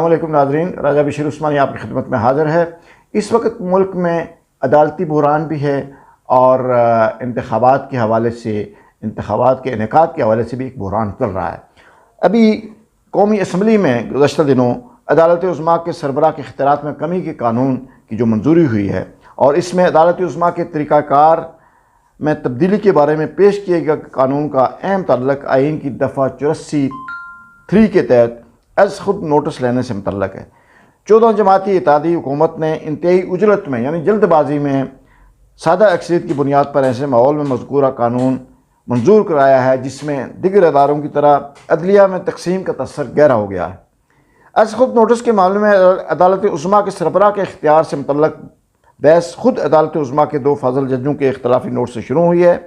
علیکم ناظرین، راجہ بشیر عثمانی آپ کی خدمت میں حاضر ہے۔ اس وقت ملک میں عدالتی بحران بھی ہے اور انتخابات کے حوالے سے، انتخابات کے انعقاد کے حوالے سے بھی ایک بحران چل رہا ہے۔ ابھی قومی اسمبلی میں گزشتہ دنوں عدالت عظمیٰ کے سربراہ کے اختیارات میں کمی کے قانون کی جو منظوری ہوئی ہے، اور اس میں عدالت عظمیٰ کے طریقہ کار میں تبدیلی کے بارے میں پیش کیے گئے قانون کا اہم تعلق آئین کی دفعہ 84(3) کے تحت از خود نوٹس لینے سے متعلق ہے۔ 14 جماعتی اتحادی حکومت نے انتہائی عجلت میں یعنی جلد بازی میں سادہ اکثریت کی بنیاد پر ایسے ماحول میں مذکورہ قانون منظور کرایا ہے جس میں دیگر اداروں کی طرح عدلیہ میں تقسیم کا تاثر گہرا ہو گیا ہے۔ از خود نوٹس کے معاملے میں عدالت عظمیٰ کے سربراہ کے اختیار سے متعلق بحث خود عدالت عظمیٰ کے 2 فاضل ججوں کے اختلافی نوٹ سے شروع ہوئی ہے۔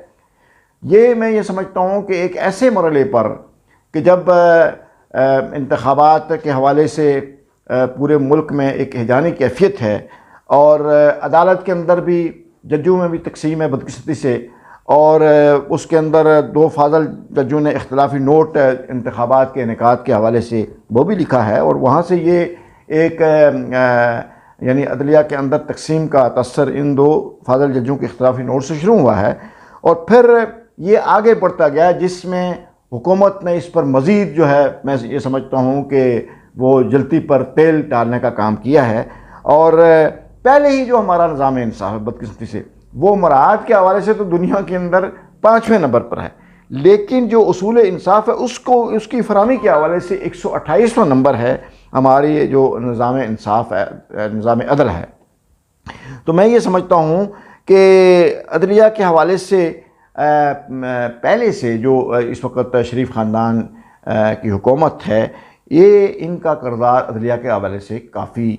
میں یہ سمجھتا ہوں کہ ایک ایسے مرحلے پر کہ جب انتخابات کے حوالے سے پورے ملک میں ایک ہیجانی کیفیت ہے اور عدالت کے اندر بھی ججوں میں بھی تقسیم ہے بدقسمتی سے، اور اس کے اندر 2 فاضل ججوں نے اختلافی نوٹ انتخابات کے انعقاد کے حوالے سے وہ بھی لکھا ہے، اور وہاں سے یہ ایک یعنی عدلیہ کے اندر تقسیم کا تاثر ان 2 فاضل ججوں کے اختلافی نوٹ سے شروع ہوا ہے، اور پھر یہ آگے بڑھتا گیا جس میں حکومت نے اس پر مزید جو ہے میں یہ سمجھتا ہوں کہ وہ جلتی پر تیل ڈالنے کا کام کیا ہے، اور پہلے ہی جو ہمارا نظام انصاف ہے بدقسمتی سے وہ مراعات کے حوالے سے تو دنیا کے اندر 5ویں نمبر پر ہے، لیکن جو اصول انصاف ہے اس کی فراہمی کے حوالے سے 128واں نمبر ہے ہماری جو نظام انصاف ہے، نظام عدل ہے۔ تو میں یہ سمجھتا ہوں کہ عدلیہ کے حوالے سے پہلے سے جو اس وقت شریف خاندان کی حکومت ہے، یہ ان کا کردار عدلیہ کے حوالے سے کافی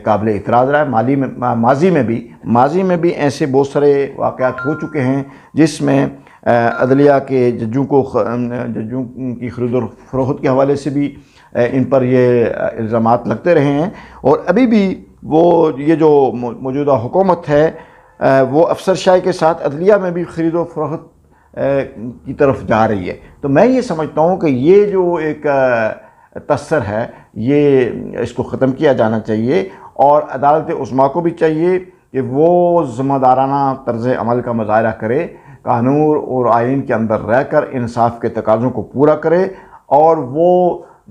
قابل اعتراض رہا ہے۔ ماضی میں بھی ایسے بہت سارے واقعات ہو چکے ہیں جس میں عدلیہ کے ججوں کی خرید و فروخت کے حوالے سے بھی ان پر یہ الزامات لگتے رہے ہیں، اور ابھی بھی یہ جو موجودہ حکومت ہے وہ افسر شاہی کے ساتھ عدلیہ میں بھی خرید و فروخت کی طرف جا رہی ہے۔ تو میں یہ سمجھتا ہوں کہ یہ جو ایک تاثر ہے یہ اس کو ختم کیا جانا چاہیے، اور عدالت عظمیٰ کو بھی چاہیے کہ وہ ذمہ دارانہ طرز عمل کا مظاہرہ کرے، قانون اور آئین کے اندر رہ کر انصاف کے تقاضوں کو پورا کرے، اور وہ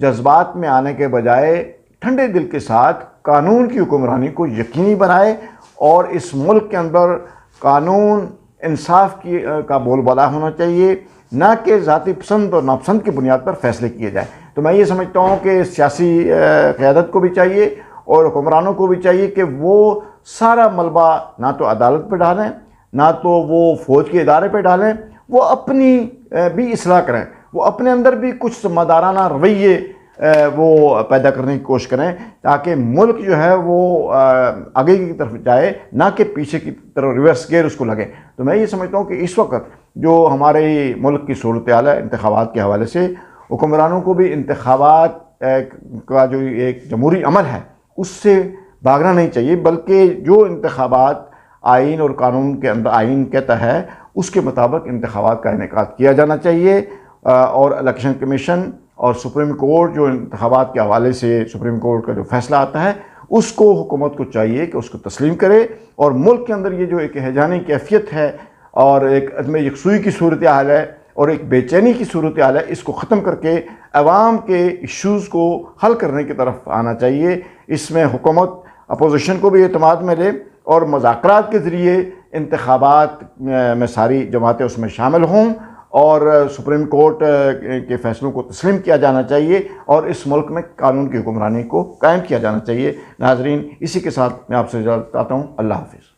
جذبات میں آنے کے بجائے ٹھنڈے دل کے ساتھ قانون کی حکمرانی کو یقینی بنائے، اور اس ملک کے اندر قانون انصاف کا بول بالا ہونا چاہیے، نہ کہ ذاتی پسند اور ناپسند کی بنیاد پر فیصلے کیے جائیں۔ تو میں یہ سمجھتا ہوں کہ سیاسی قیادت کو بھی چاہیے اور حکمرانوں کو بھی چاہیے کہ وہ سارا ملبہ نہ تو عدالت پہ ڈالیں، نہ تو وہ فوج کے ادارے پہ ڈالیں، وہ اپنی بھی اصلاح کریں، وہ اپنے اندر بھی کچھ ذمہ دارانہ رویے وہ پیدا کرنے کی کوشش کریں، تاکہ ملک جو ہے وہ آگے کی طرف جائے، نہ کہ پیچھے کی طرف ریورس گیئر اس کو لگے۔ تو میں یہ سمجھتا ہوں کہ اس وقت جو ہمارے ملک کی صورتحال ہے انتخابات کے حوالے سے، حکمرانوں کو بھی انتخابات کا جو ایک جمہوری عمل ہے اس سے بھاگنا نہیں چاہیے، بلکہ جو انتخابات آئین اور قانون کے اندر آئین کہتا ہے اس کے مطابق انتخابات کا انعقاد کیا جانا چاہیے، اور الیکشن کمیشن اور سپریم کورٹ جو انتخابات کے حوالے سے سپریم کورٹ کا جو فیصلہ آتا ہے اس کو حکومت کو چاہیے کہ اس کو تسلیم کرے، اور ملک کے اندر یہ جو ایک ہیجانی کیفیت ہے اور ایک عدم یکسوئی کی صورتحال ہے اور ایک بے چینی کی صورتحال ہے، اس کو ختم کر کے عوام کے ایشوز کو حل کرنے کی طرف آنا چاہیے۔ اس میں حکومت اپوزیشن کو بھی اعتماد میں لے، اور مذاکرات کے ذریعے انتخابات میں ساری جماعتیں اس میں شامل ہوں، اور سپریم کورٹ کے فیصلوں کو تسلیم کیا جانا چاہیے، اور اس ملک میں قانون کی حکمرانی کو قائم کیا جانا چاہیے۔ ناظرین، اسی کے ساتھ میں آپ سے اجازت چاہتا ہوں۔ اللہ حافظ۔